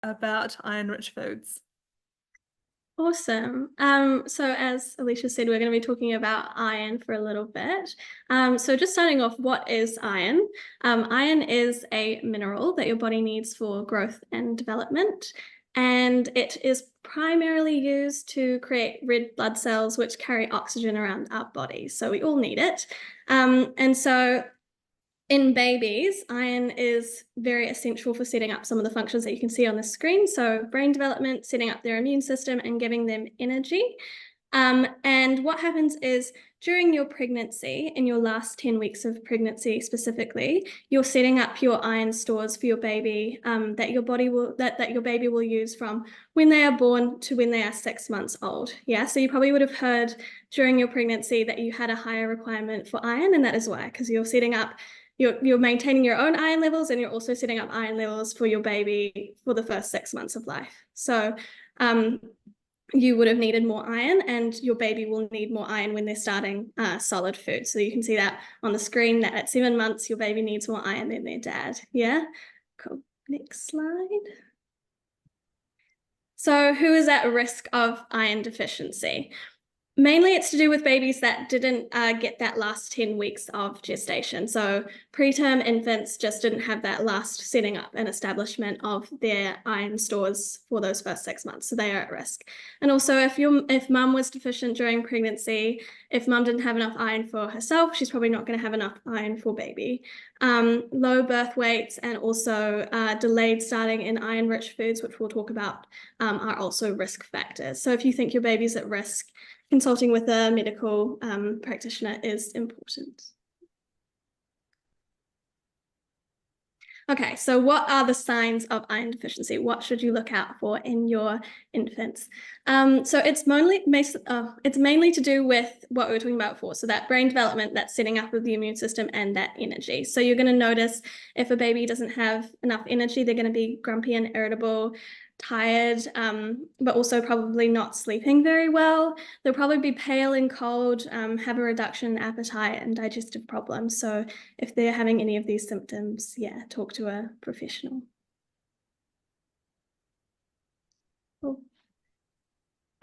about iron-rich foods. Awesome. So as Alicia said, we're going to be talking about iron for a little bit. So just starting off, what is iron? Iron is a mineral that your body needs for growth and development, and it is primarily used to create red blood cells, which carry oxygen around our bodies. So we all need it. And so in babies, iron is very essential for setting up some of the functions that you can see on the screen. So brain development, setting up their immune system, and giving them energy. And what happens is during your pregnancy, in your last 10 weeks of pregnancy specifically, you're setting up your iron stores for your baby that your baby will use from when they are born to when they are 6 months old. Yeah, so you probably would have heard during your pregnancy that you had a higher requirement for iron, and that is why, because you're maintaining your own iron levels, and you're also setting up iron levels for your baby for the first 6 months of life. So you would have needed more iron, and your baby will need more iron when they're starting solid food. So you can see that on the screen, that at 7 months, your baby needs more iron than their dad. Yeah, cool. Next slide. So who is at risk of iron deficiency? Mainly it's to do with babies that didn't get that last 10 weeks of gestation. So preterm infants just didn't have that last setting up and establishment of their iron stores for those first 6 months. So they are at risk. And also if mum was deficient during pregnancy, if mum didn't have enough iron for herself, she's probably not going to have enough iron for baby. Low birth weights and also delayed starting in iron-rich foods, which we'll talk about, are also risk factors. So if you think your baby's at risk, consulting with a medical practitioner is important. Okay, so what are the signs of iron deficiency? What should you look out for in your infants? So it's mainly to do with what we were talking about before. So that brain development, that setting up of the immune system, and that energy. So you're going to notice if a baby doesn't have enough energy, they're going to be grumpy and irritable, tired, but also probably not sleeping very well. They'll probably be pale and cold, have a reduction in appetite and digestive problems. So if they're having any of these symptoms, yeah, talk to a professional. Cool.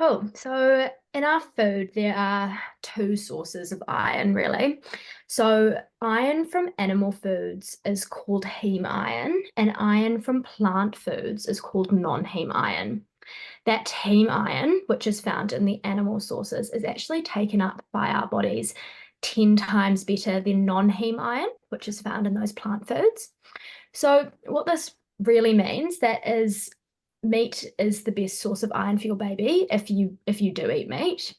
Oh, so in our food, there are two sources of iron, really. So iron from animal foods is called heme iron, and iron from plant foods is called non-heme iron. That heme iron, which is found in the animal sources, is actually taken up by our bodies 10 times better than non-heme iron, which is found in those plant foods. So what this really means that is meat is the best source of iron for your baby if you do eat meat.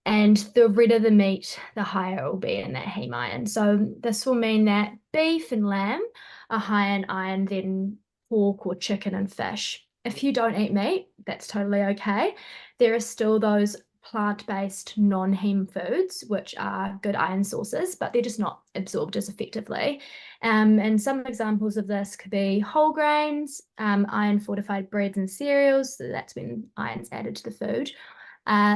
And the redder the meat, the higher it will be in that heme iron. So this will mean that beef and lamb are higher in iron than pork or chicken and fish. If you don't eat meat, that's totally okay. There are still those plant-based non-heme foods, which are good iron sources, but they're just not absorbed as effectively. And some examples of this could be whole grains, iron-fortified breads and cereals, so that's when iron's added to the food.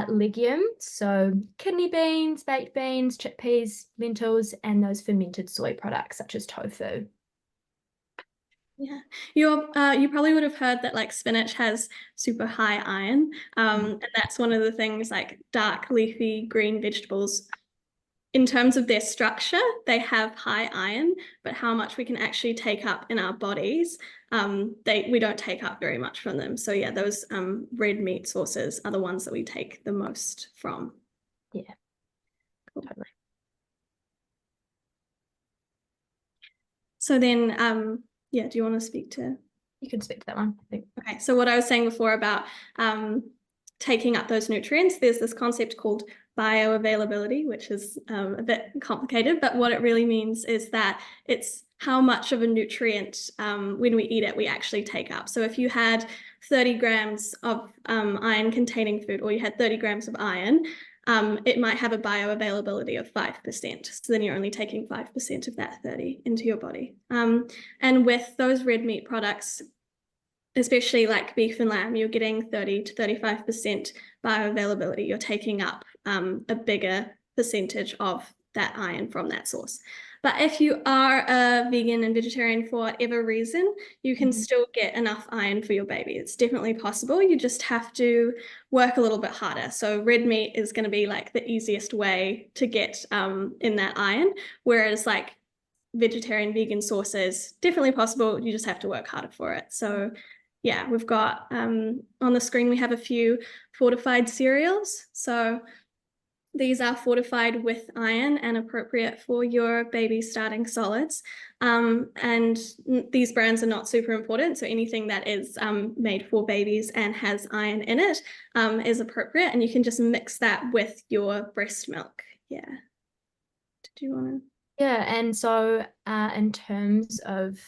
Legumes, so kidney beans, baked beans, chickpeas, lentils, and those fermented soy products such as tofu. Yeah, you probably would have heard that like spinach has super high iron, and that's one of the things, like dark leafy green vegetables. In terms of their structure, they have high iron, but how much we can actually take up in our bodies, we don't take up very much from them. So yeah, those red meat sources are the ones that we take the most from. Yeah, cool. Totally. So then, yeah, do you want to speak to? You can speak to that one, I think. Okay, so what I was saying before about taking up those nutrients, there's this concept called bioavailability, which is a bit complicated, but what it really means is that it's how much of a nutrient when we eat it we actually take up. So if you had 30 grams of iron containing food, or you had 30 grams of iron, it might have a bioavailability of 5%. So then you're only taking 5% of that 30 into your body. And with those red meat products, especially like beef and lamb, you're getting 30 to 35% bioavailability. You're taking up a bigger percentage of that iron from that source. But if you are a vegan and vegetarian for whatever reason, you can still get enough iron for your baby. It's definitely possible. You just have to work a little bit harder. So red meat is going to be like the easiest way to get in that iron, whereas like vegetarian, vegan sources, definitely possible. You just have to work harder for it. So yeah, we've got on the screen, we have a few fortified cereals. So these are fortified with iron and appropriate for your baby starting solids. And these brands are not super important. So anything that is made for babies and has iron in it is appropriate. And you can just mix that with your breast milk. Yeah. Did you want to? Yeah, and so in terms of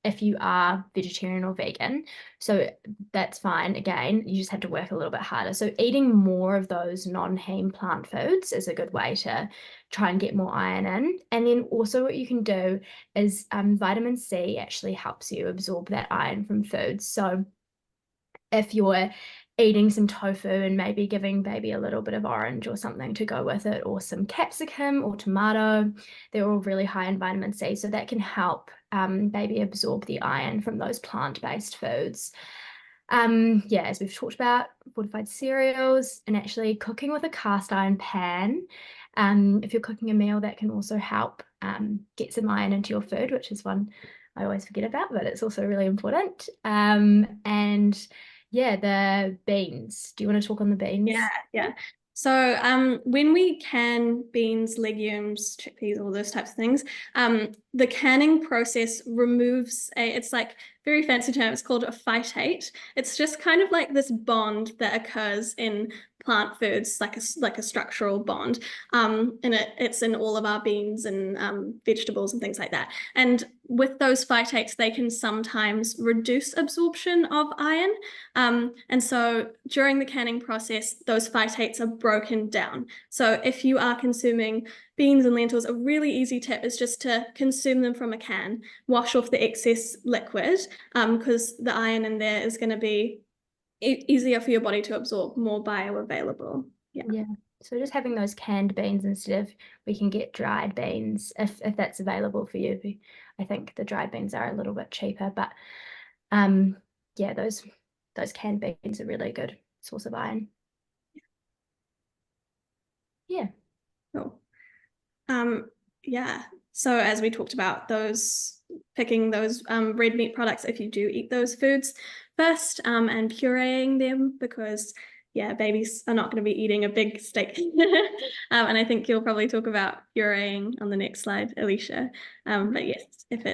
if you are vegetarian or vegan, so that's fine. Again, you just have to work a little bit harder. So eating more of those non-heme plant foods is a good way to try and get more iron in. And then also what you can do is vitamin C actually helps you absorb that iron from foods. So if you're eating some tofu and maybe giving baby a little bit of orange or something to go with it, or some capsicum or tomato, they're all really high in vitamin C. So that can help baby absorb the iron from those plant-based foods. Yeah, as we've talked about, fortified cereals and actually cooking with a cast iron pan. If you're cooking a meal, that can also help get some iron into your food, which is one I always forget about, but it's also really important. And yeah, the beans. Do you want to talk on the beans? Yeah. So when we can beans, legumes, chickpeas, all those types of things, the canning process removes it's like very fancy term, it's called a phytate. It's just kind of like this bond that occurs in plant foods, like a structural bond. And it's in all of our beans and vegetables and things like that. And with those phytates, they can sometimes reduce absorption of iron. And so during the canning process, those phytates are broken down. So if you are consuming beans and lentils, a really easy tip is just to consume them from a can, wash off the excess liquid, because the iron in there is going to be easier for your body to absorb, more bioavailable. Yeah. So just having those canned beans instead of, we can get dried beans if that's available for you. I think the dried beans are a little bit cheaper, but yeah, those canned beans are really good source of iron. Yeah. Cool. Yeah. So as we talked about, picking those red meat products if you do eat those foods first, and pureeing them, because yeah, babies are not going to be eating a big steak. And I think you'll probably talk about pureeing on the next slide, Alicia. But yes, if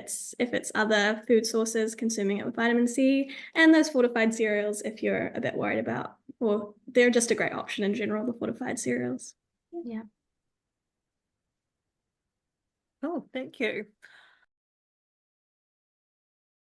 it's other food sources, consuming it with vitamin C, and those fortified cereals if you're a bit worried about, or they're just a great option in general, the fortified cereals. Yeah. Oh, thank you.